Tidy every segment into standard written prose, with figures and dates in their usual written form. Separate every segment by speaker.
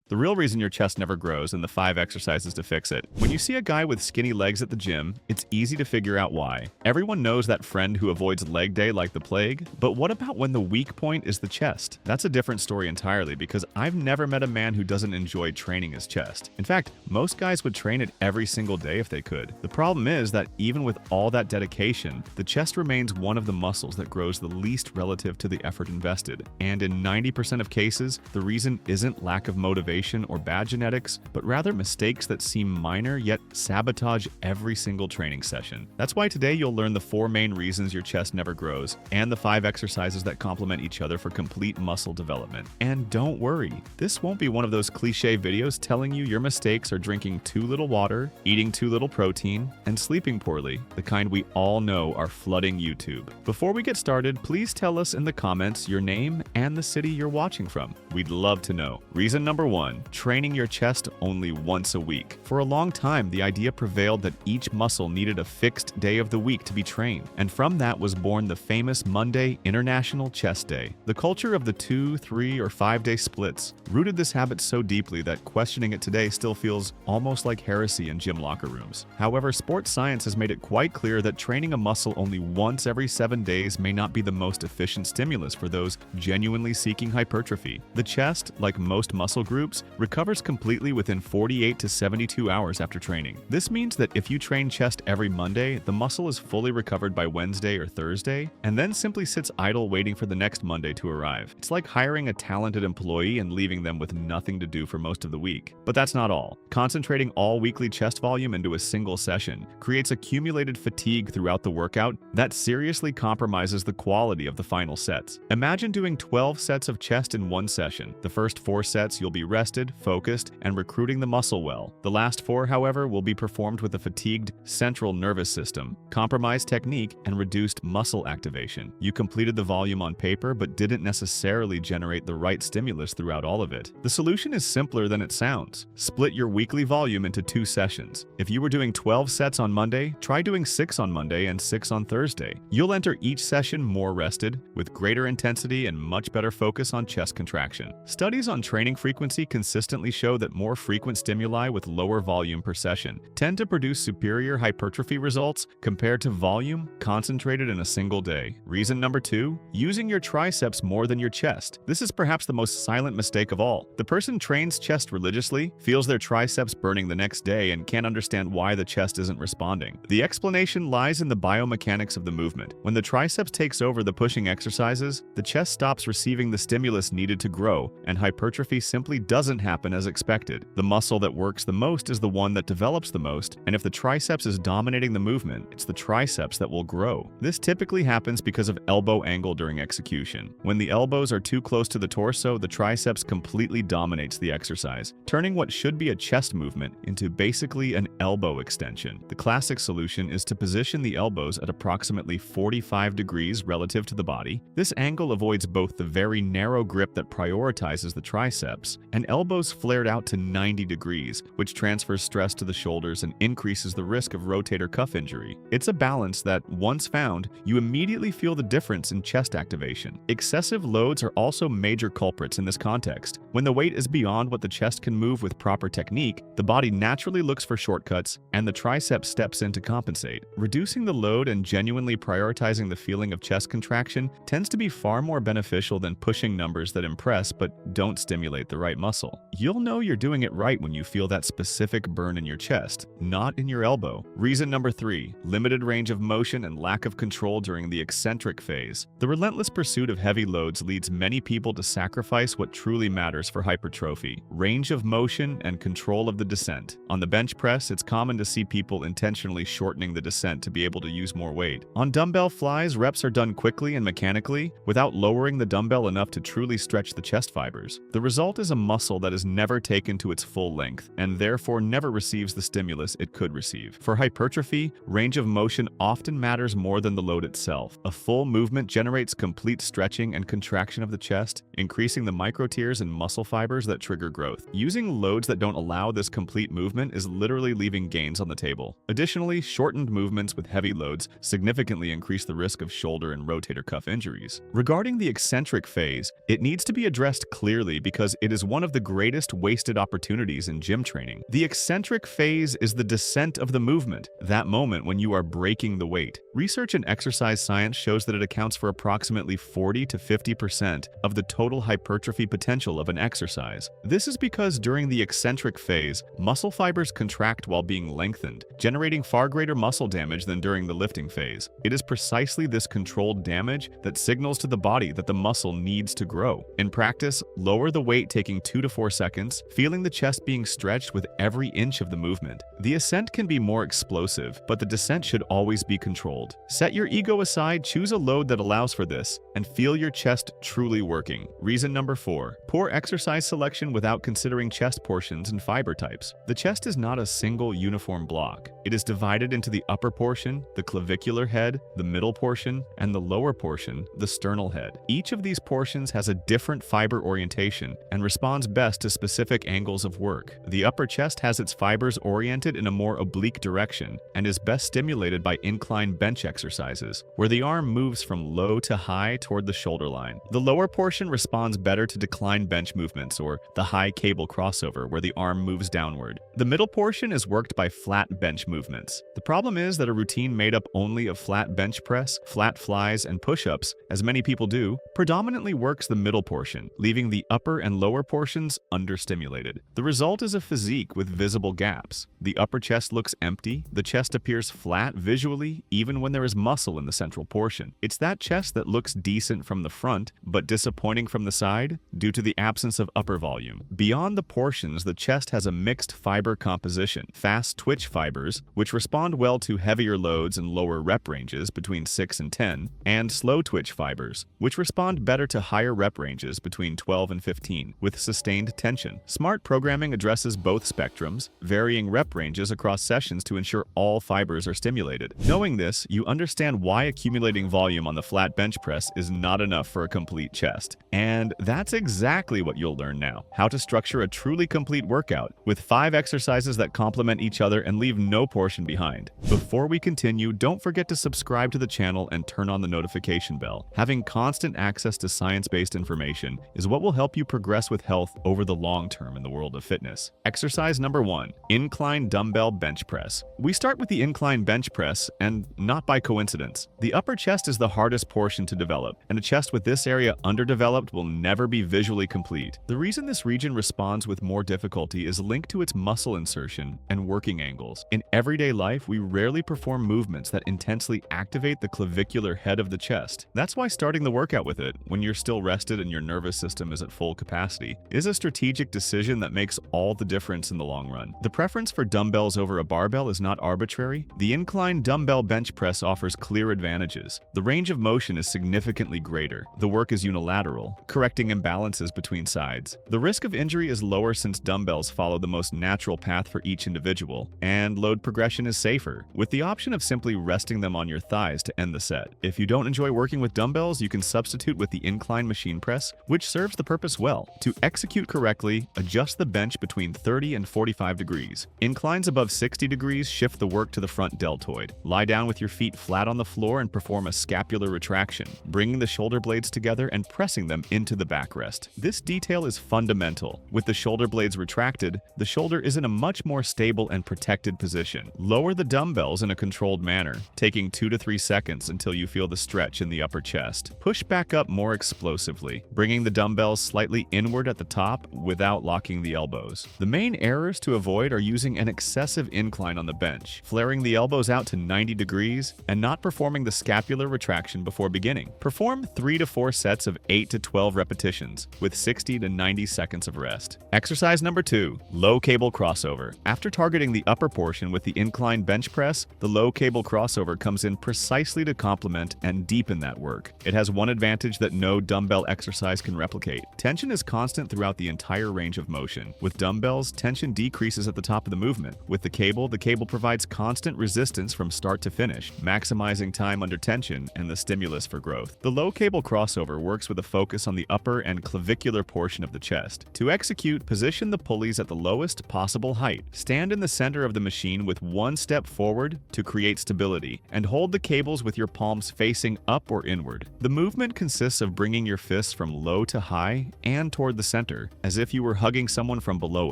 Speaker 1: The real reason your chest never grows and the 5 exercises to fix it. When you see a guy with skinny legs at the gym, it's easy to figure out why. Everyone knows that friend who avoids leg day like the plague, but what about when the weak point is the chest? That's a different story entirely because I've never met a man who doesn't enjoy training his chest. In fact, most guys would train it every single day if they could. The problem is that even with all that dedication, the chest remains one of the muscles that grows the least relative to the effort invested. And in 90% of cases, the reason isn't lack of motivation or bad genetics, but rather mistakes that seem minor yet sabotage every single training session. That's why today you'll learn the 4 main reasons your chest never grows and the 5 exercises that complement each other for complete muscle development. And don't worry, this won't be one of those cliche videos telling you your mistakes are drinking too little water, eating too little protein, and sleeping poorly, the kind we all know are flooding YouTube. Before we get started, please tell us in the comments your name and the city you're watching from. We'd love to know. Reason number 1. Training your chest only once a week. For a long time, the idea prevailed that each muscle needed a fixed day of the week to be trained, and from that was born the famous Monday International Chest Day. The culture of the 2, 3, or 5-day splits rooted this habit so deeply that questioning it today still feels almost like heresy in gym locker rooms. However, sports science has made it quite clear that training a muscle only once every 7 days may not be the most efficient stimulus for those genuinely seeking hypertrophy. The chest, like most muscle groups, recovers completely within 48 to 72 hours after training. This means that if you train chest every Monday, the muscle is fully recovered by Wednesday or Thursday, and then simply sits idle waiting for the next Monday to arrive. It's like hiring a talented employee and leaving them with nothing to do for most of the week. But that's not all. Concentrating all weekly chest volume into a single session creates accumulated fatigue throughout the workout that seriously compromises the quality of the final sets. Imagine doing 12 sets of chest in one session. The first 4 sets you'll be rested, focused, and recruiting the muscle well. The last 4, however, will be performed with a fatigued central nervous system, compromised technique, and reduced muscle activation. You completed the volume on paper but didn't necessarily generate the right stimulus throughout all of it. The solution is simpler than it sounds. Split your weekly volume into 2 sessions. If you were doing 12 sets on Monday, try doing 6 on Monday and 6 on Thursday. You'll enter each session more rested, with greater intensity and much better focus on chest contraction. Studies on training frequency consistently show that more frequent stimuli with lower volume per session tend to produce superior hypertrophy results compared to volume concentrated in a single day. Reason number 2, using your triceps more than your chest. This is perhaps the most silent mistake of all. The person trains chest religiously, feels their triceps burning the next day, and can't understand why the chest isn't responding. The explanation lies in the biomechanics of the movement. When the triceps takes over the pushing exercises, the chest stops receiving the stimulus needed to grow, and hypertrophy simply doesn't happen as expected. The muscle that works the most is the one that develops the most, and if the triceps is dominating the movement, it's the triceps that will grow. This typically happens because of elbow angle during execution. When the elbows are too close to the torso, the triceps completely dominates the exercise, turning what should be a chest movement into basically an elbow extension. The classic solution is to position the elbows at approximately 45 degrees relative to the body. This angle avoids both the very narrow grip that prioritizes the triceps and elbows flared out to 90 degrees, which transfers stress to the shoulders and increases the risk of rotator cuff injury. It's a balance that, once found, you immediately feel the difference in chest activation. Excessive loads are also major culprits in this context. When the weight is beyond what the chest can move with proper technique, the body naturally looks for shortcuts, and the tricep steps in to compensate. Reducing the load and genuinely prioritizing the feeling of chest contraction tends to be far more beneficial than pushing numbers that impress but don't stimulate the right muscle. You'll know you're doing it right when you feel that specific burn in your chest, not in your elbow. Reason number 3, limited range of motion and lack of control during the eccentric phase. The relentless pursuit of heavy loads leads many people to sacrifice what truly matters for hypertrophy: range of motion and control of the descent. On the bench press, it's common to see people intentionally shortening the descent to be able to use more weight. On dumbbell flies, reps are done quickly and mechanically, without lowering the dumbbell enough to truly stretch the chest fibers. The result is a muscle that is never taken to its full length, and therefore never receives the stimulus it could receive. For hypertrophy, range of motion often matters more than the load itself. A full movement generates complete stretching and contraction of the chest, increasing the microtears and muscle fibers that trigger growth. Using loads that don't allow this complete movement is literally leaving gains on the table. Additionally, shortened movements with heavy loads significantly increase the risk of shoulder and rotator cuff injuries. Regarding the eccentric phase, it needs to be addressed addressed clearly because it is one of the greatest wasted opportunities in gym training. The eccentric phase is the descent of the movement, that moment when you are breaking the weight. Research in exercise science shows that it accounts for approximately 40 to 50% of the total hypertrophy potential of an exercise. This is because during the eccentric phase, muscle fibers contract while being lengthened, generating far greater muscle damage than during the lifting phase. It is precisely this controlled damage that signals to the body that the muscle needs to grow. In practice, lower the weight taking 2 to 4 seconds, feeling the chest being stretched with every inch of the movement. The ascent can be more explosive, but the descent should always be controlled. Set your ego aside, choose a load that allows for this, and feel your chest truly working. Reason number 4. Poor exercise selection without considering chest portions and fiber types. The chest is not a single uniform block. It is divided into the upper portion, the clavicular head, the middle portion, and the lower portion, the sternal head. Each of these portions has a different fiber orientation and responds best to specific angles of work. The upper chest has its fibers oriented in a more oblique direction and is best stimulated by incline bench exercises, where the arm moves from low to high toward the shoulder line. The lower portion responds better to decline bench movements, or the high cable crossover, where the arm moves downward. The middle portion is worked by flat bench movements. The problem is that a routine made up only of flat bench press, flat flies, and push-ups, as many people do, predominantly works the middle portion, leaving the upper and lower portions understimulated. The result is a physique with visible gaps. The upper chest looks empty, the chest appears flat visually, even when there is muscle in the central portion. It's that chest that looks decent from the front, but disappointing from the side, due to the absence of upper volume. Beyond the portions, the chest has a mixed fiber composition. Fast twitch fibers, which respond well to heavier loads and lower rep ranges between 6 and 10, and slow twitch fibers, which respond better to higher rep ranges between 12 and 15, with sustained tension. Smart programming addresses both spectrums, varying rep ranges across sessions to ensure all fibers are stimulated. Knowing this, you understand why accumulating volume on the flat bench press is not enough for a complete chest. And that's exactly what you'll learn now: how to structure a truly complete workout with 5 exercises that complement each other and leave no portion behind. Before we continue, don't forget to subscribe to the channel and turn on the notification bell. Having constant access to science-based information is what will help you progress with health over the long term in the world of fitness. Exercise number 1. Incline dumbbell bench press. We start with the incline bench press, and not by coincidence. The upper chest is the hardest portion to develop, and a chest with this area underdeveloped will never be visually complete. The reason this region responds with more difficulty is linked to its muscle insertion and working angles. In everyday life, we rarely perform movements that intensely activate the clavicular head of the chest. That's why starting the workout with it, when you're still rested and your nervous system is at full capacity, is a strategic decision that makes all the difference in the long run. The preference for dumbbells over a barbell is not arbitrary. The incline dumbbell bench press offers clear advantages. The range of motion is significantly greater. The work is unilateral, correcting imbalances between sides. The risk of injury is lower since dumbbells follow the most natural path for each individual, and load progression is safer, with the option of simply resting them on your thighs to end the set. If you don't enjoy working with dumbbells, you can substitute with the incline machine press, which serves the purpose well. To execute correctly, adjust the bench between 30 and 45 degrees. Inclines above 60 degrees shift the work to the front deltoid. Lie down with your feet flat on the floor and perform a scapular retraction, bringing the shoulder blades together and pressing them into the backrest. This detail is fundamental. With the shoulder blades retracted, the shoulder is in a much more stable and protected position. Lower the dumbbells in a controlled manner, taking 2 to 3 seconds until you feel the stretch in the upper chest. Push back up more explosively, bringing the dumbbells slightly inward at the top without locking the elbows. The main errors to avoid are using an excessive incline on the bench, flaring the elbows out to 90 degrees, and not performing the scapular retraction before beginning. Perform 3 to 4 sets of 8 to 12 repetitions, with 60 to 90 seconds of rest. Exercise number 2. Low cable crossover. After targeting the upper portion with the incline bench press, the low cable crossover comes in precisely to complement and deepen that work. It has one advantage that no dumbbell exercise can replicate. Tension is constant throughout the entire range of motion. With dumbbells, tension decreases at the top of the movement. With the cable provides constant resistance from start to finish, maximizing time under tension and the stimulus for growth. The low cable crossover works with a focus on the upper and clavicular portion of the chest. To execute, position the pulleys at the lowest possible height. Stand in the center of the machine with one step forward to create stability, and hold the cables with your palms facing up or inward. The movement consists of bringing your fists from low to to high and toward the center, as if you were hugging someone from below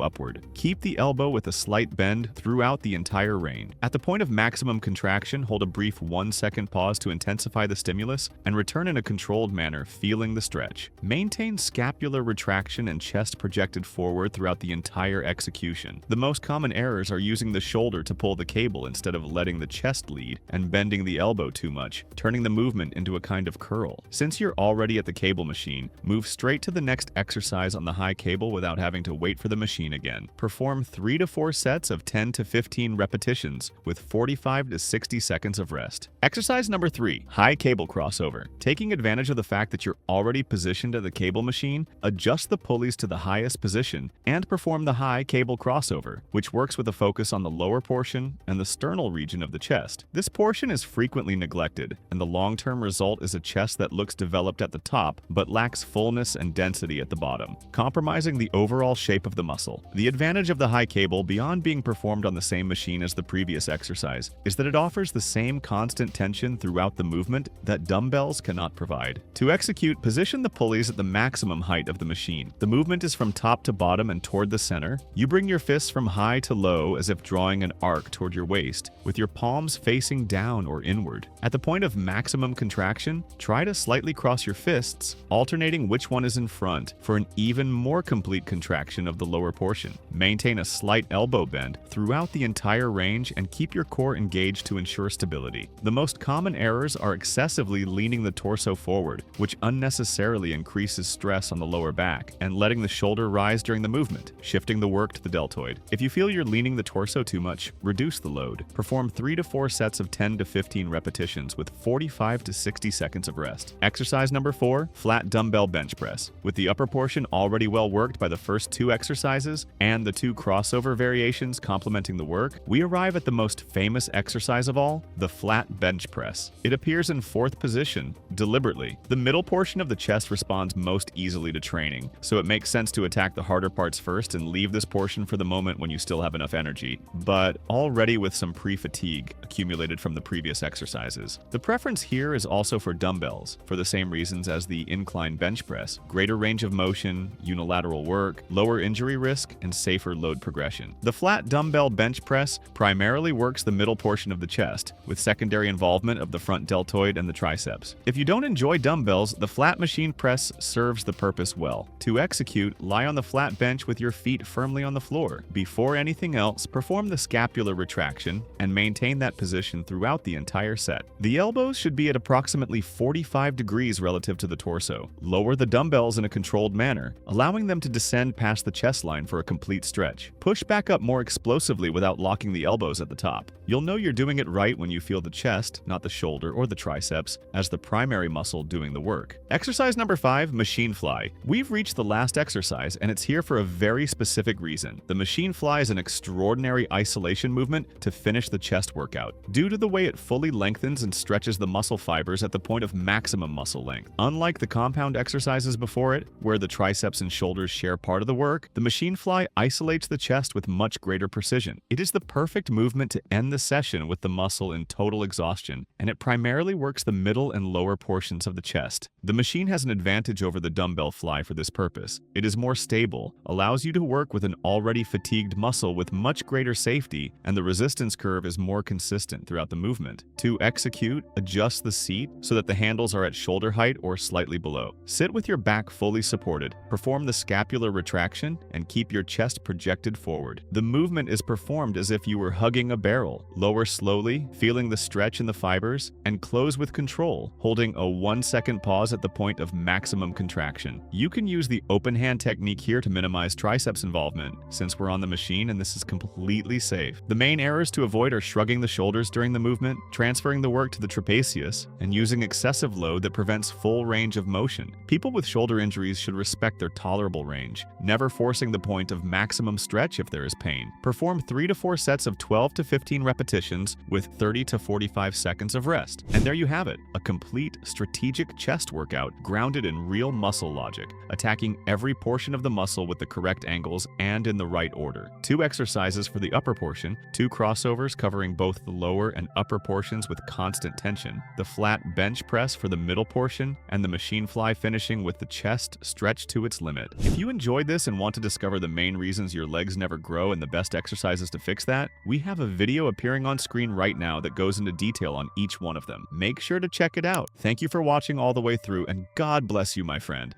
Speaker 1: upward. Keep the elbow with a slight bend throughout the entire range. At the point of maximum contraction, hold a brief 1-second pause to intensify the stimulus and return in a controlled manner, feeling the stretch. Maintain scapular retraction and chest projected forward throughout the entire execution. The most common errors are using the shoulder to pull the cable instead of letting the chest lead and bending the elbow too much, turning the movement into a kind of curl. Since you're already at the cable machine, move straight to the next exercise on the high cable without having to wait for the machine again. Perform 3 to 4 sets of 10 to 15 repetitions with 45 to 60 seconds of rest. Exercise number 3, high cable crossover. Taking advantage of the fact that you're already positioned at the cable machine, adjust the pulleys to the highest position and perform the high cable crossover, which works with a focus on the lower portion and the sternal region of the chest. This portion is frequently neglected, and the long-term result is a chest that looks developed at the top but lacks fullness and density at the bottom, compromising the overall shape of the muscle. The advantage of the high cable, beyond being performed on the same machine as the previous exercise, is that it offers the same constant tension throughout the movement that dumbbells cannot provide. To execute, position the pulleys at the maximum height of the machine. The movement is from top to bottom and toward the center. You bring your fists from high to low as if drawing an arc toward your waist, with your palms facing down or inward. At the point of maximum contraction, try to slightly cross your fists, alternating which one is in front for an even more complete contraction of the lower portion. Maintain a slight elbow bend throughout the entire range and keep your core engaged to ensure stability. The most common errors are excessively leaning the torso forward, which unnecessarily increases stress on the lower back, and letting the shoulder rise during the movement, shifting the work to the deltoid. If you feel you're leaning the torso too much, reduce the load. Perform 3 to 4 sets of 10 to 15 repetitions with 45 to 60 seconds of rest. Exercise number 4, flat dumbbell bench press. With the upper portion already well worked by the first 2 exercises and the 2 crossover variations complementing the work, we arrive at the most famous exercise of all, the flat bench press. It appears in 4th position, deliberately. The middle portion of the chest responds most easily to training, so it makes sense to attack the harder parts first and leave this portion for the moment when you still have enough energy, but already with some pre-fatigue accumulated from the previous exercises. The preference here is also for dumbbells, for the same reasons as the incline bench press: greater range of motion, unilateral work, lower injury risk, and safer load progression. The flat dumbbell bench press primarily works the middle portion of the chest, with secondary involvement of the front deltoid and the triceps. If you don't enjoy dumbbells, the flat machine press serves the purpose well. To execute, lie on the flat bench with your feet firmly on the floor. Before anything else, perform the scapular retraction and maintain that position throughout the entire set. The elbows should be at approximately 45 degrees relative to the torso. Lower the dumbbells in a controlled manner, allowing them to descend past the chest line for a complete stretch. Push back up more explosively without locking the elbows at the top. You'll know you're doing it right when you feel the chest, not the shoulder or the triceps, as the primary muscle doing the work. Exercise number 5, machine fly. We've reached the last exercise, and it's here for a very specific reason. The machine fly is an extraordinary isolation movement to finish the chest workout, due to the way it fully lengthens and stretches the muscle fibers at the point of maximum muscle length. Unlike the compound exercises before it, where the triceps and shoulders share part of the work, the machine fly isolates the chest with much greater precision. It is the perfect movement to end the session with the muscle in total exhaustion, and it primarily works the middle and lower portions of the chest. The machine has an advantage over the dumbbell fly for this purpose. It is more stable, allows you to work with an already fatigued muscle with much greater safety, and the resistance curve is more consistent throughout the movement. To execute, adjust the seat so that the handles are at shoulder height or slightly below. Sit with your back fully supported, perform the scapular retraction, and keep your chest projected forward. The movement is performed as if you were hugging a barrel. Lower slowly, feeling the stretch in the fibers, and close with control, holding a 1-second pause at the point of maximum contraction. You can use the open hand technique here to minimize triceps involvement, since we're on the machine and this is completely safe. The main errors to avoid are shrugging the shoulders during the movement, transferring the work to the trapezius, and using excessive load that prevents full range of motion. People with shoulder injuries should respect their tolerable range, never forcing the point of maximum stretch if there is pain. Perform 3 to 4 sets of 12 to 15 repetitions with 30 to 45 seconds of rest. And there you have it, a complete strategic chest workout grounded in real muscle logic, attacking every portion of the muscle with the correct angles and in the right order. 2 exercises for the upper portion, 2 crossovers covering both the lower and upper portions with constant tension, the flat bench press for the middle portion, and the machine fly finishing with with the chest stretched to its limit. If you enjoyed this and want to discover the main reasons your legs never grow and the best exercises to fix that, we have a video appearing on screen right now that goes into detail on each one of them. Make sure to check it out. Thank you for watching all the way through, and God bless you, my friend.